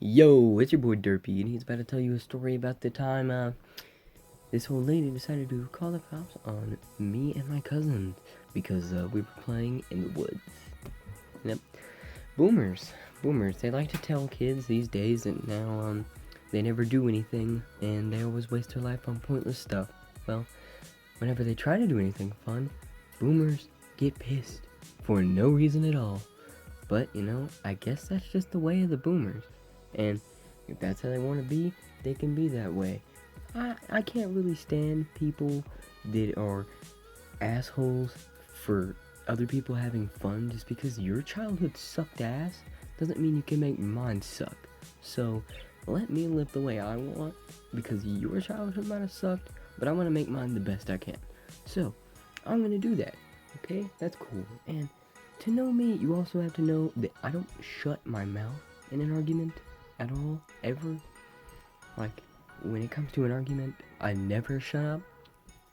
Yo, it's your boy Derpy, and he's about to tell you a story about the time this old lady decided to call the cops on me and my cousin because we were playing in the woods. Yep, boomers. They like to tell kids these days that now they never do anything and they always waste their life on pointless stuff. Well, whenever they try to do anything fun, boomers get pissed for no reason at all. But I guess that's just the way of the boomers. And if that's how they want to be, they can be that way. I can't really stand people that are assholes for other people having fun. Just because your childhood sucked ass doesn't mean you can make mine suck. So let me live the way I want, because your childhood might have sucked, but I want to make mine the best I can. So I'm going to do that. Okay? That's cool. And to know me, you also have to know that I don't shut my mouth in an argument at all, ever. Like, when it comes to an argument, I never shut up,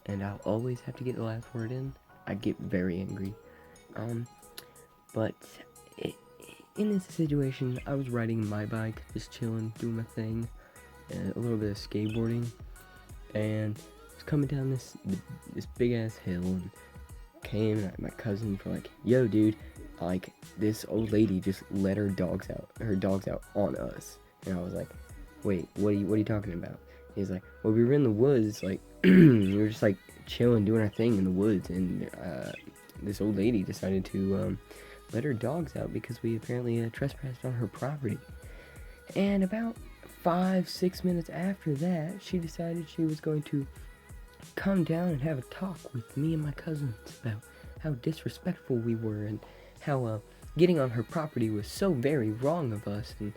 and I'll always have to get the last word in. I get very angry. But in this situation, I was riding my bike, just chilling, doing my thing, and a little bit of skateboarding, and I was coming down this big ass hill, and came, and my cousins were like, "Yo, dude, like, this old lady just let her dogs out on us." And I was like, "Wait, what are you talking about?" He's like, "Well, we were in the woods, like we were just like chilling, doing our thing in the woods, and this old lady decided to let her dogs out because we apparently trespassed on her property." And about 5-6 minutes after that, she decided she was going to come down and have a talk with me and my cousins about how disrespectful we were and how getting on her property was so very wrong of us. And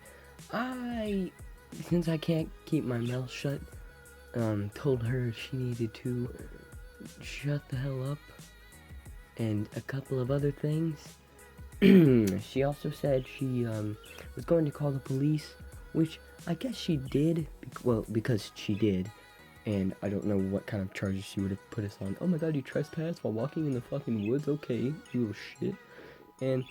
since I can't keep my mouth shut, told her she needed to shut the hell up and a couple of other things. She also said she was going to call the police, which I guess she did, because she did. And I don't know what kind of charges she would have put us on. "Oh my god, you trespassed while walking in the fucking woods? Okay, you little shit." And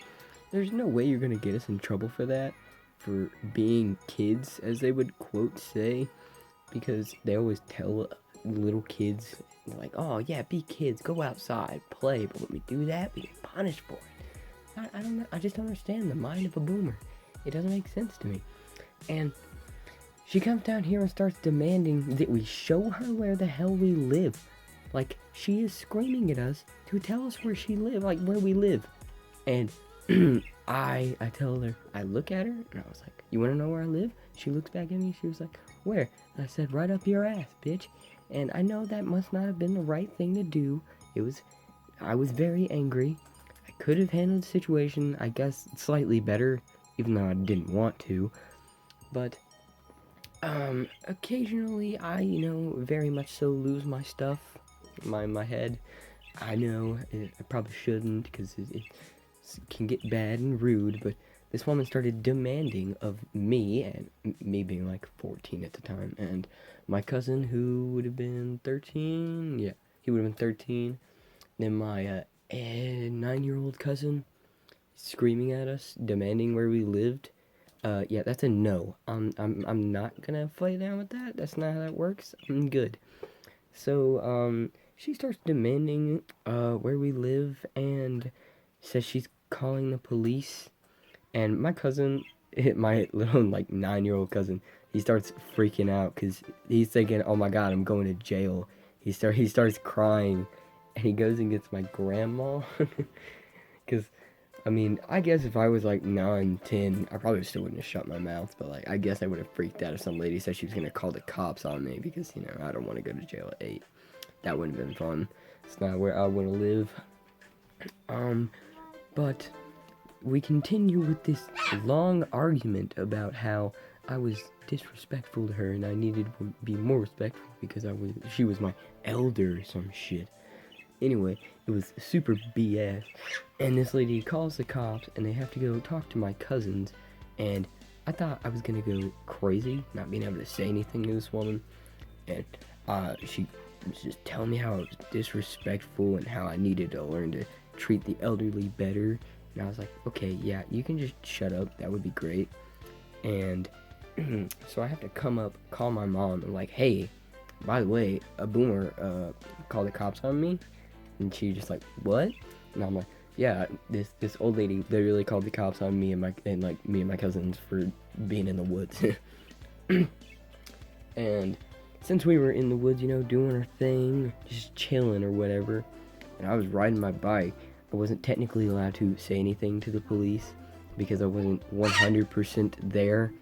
there's no way you're gonna get us in trouble for that, for being kids, as they would quote say, because they always tell little kids, like, "Oh yeah, be kids, go outside, play, but when we do that, we get punished for it." I don't know, I just don't understand the mind of a boomer. It doesn't make sense to me. And she comes down here and starts demanding that we show her where the hell we live. Like, she is screaming at us to tell us where we live. And I tell her, I look at her, and I was like, "You want to know where I live?" She looks back at me, she was like, "Where?" And I said, "Right up your ass, bitch." And I know that must not have been the right thing to do. I was very angry. I could have handled the situation, I guess, slightly better, even though I didn't want to. But occasionally I, very much so lose my stuff, my head. I know I probably shouldn't, because it can get bad and rude, but this woman started demanding of me, and me being like 14 at the time, and my cousin, who would have been 13, yeah, he would have been 13, then my 9-year-old cousin, screaming at us, demanding where we lived. Yeah, that's a no. I'm not gonna play down with that. That's not how that works. I'm good. So, she starts demanding, where we live, and says she's calling the police. And my cousin, my little, 9-year-old cousin, he starts freaking out, because he's thinking, "Oh my god, I'm going to jail." He starts crying, and he goes and gets my grandma, because I mean, I guess if I was 9, 10, I probably still wouldn't have shut my mouth, but I guess I would have freaked out if some lady said she was gonna call the cops on me, because I don't want to go to jail at 8. That wouldn't have been fun. It's not where I want to live. But we continue with this long argument about how I was disrespectful to her and I needed to be more respectful because she was my elder or some shit. Anyway, it was super BS, and this lady calls the cops, and they have to go talk to my cousins, and I thought I was gonna go crazy, not being able to say anything to this woman, and she was just telling me how I was disrespectful and how I needed to learn to treat the elderly better, and I was like, "Okay, yeah, you can just shut up, that would be great." And So I have to come up, call my mom, and like, hey, by the way, a boomer called the cops on me, and she just like, what? And I'm like, yeah, this old lady literally called the cops on me and my cousins for being in the woods. And since we were in the woods, doing our thing, just chilling or whatever, and I was riding my bike, I wasn't technically allowed to say anything to the police because I wasn't 100% there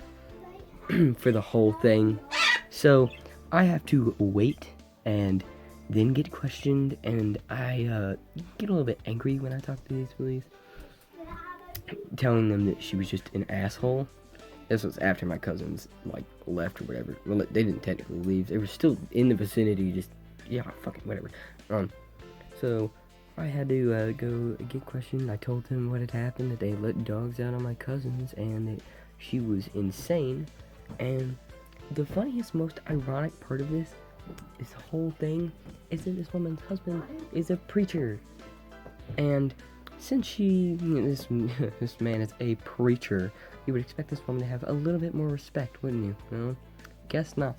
for the whole thing. So I have to wait and then get questioned, and I get a little bit angry when I talk to these police, telling them that she was just an asshole. This was after my cousins left or whatever. Well, they didn't technically leave; they were still in the vicinity. Just fucking whatever. So I had to go get questioned. I told them what had happened, that they let dogs out on my cousins, and that she was insane. And the funniest, most ironic part of this whole thing is that this woman's husband is a preacher. And since this man is a preacher, you would expect this woman to have a little bit more respect, wouldn't you? No? Guess not.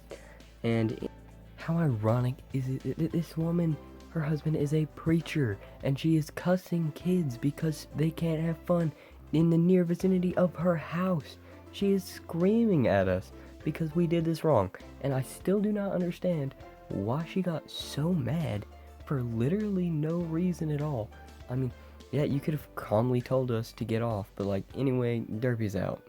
And how ironic is it that this woman, her husband is a preacher, and she is cussing kids because they can't have fun in the near vicinity of her house. She is screaming at us because we did this wrong, and I still do not understand why she got so mad for literally no reason at all. I mean, yeah, you could have calmly told us to get off, but anyway, Derpy's out.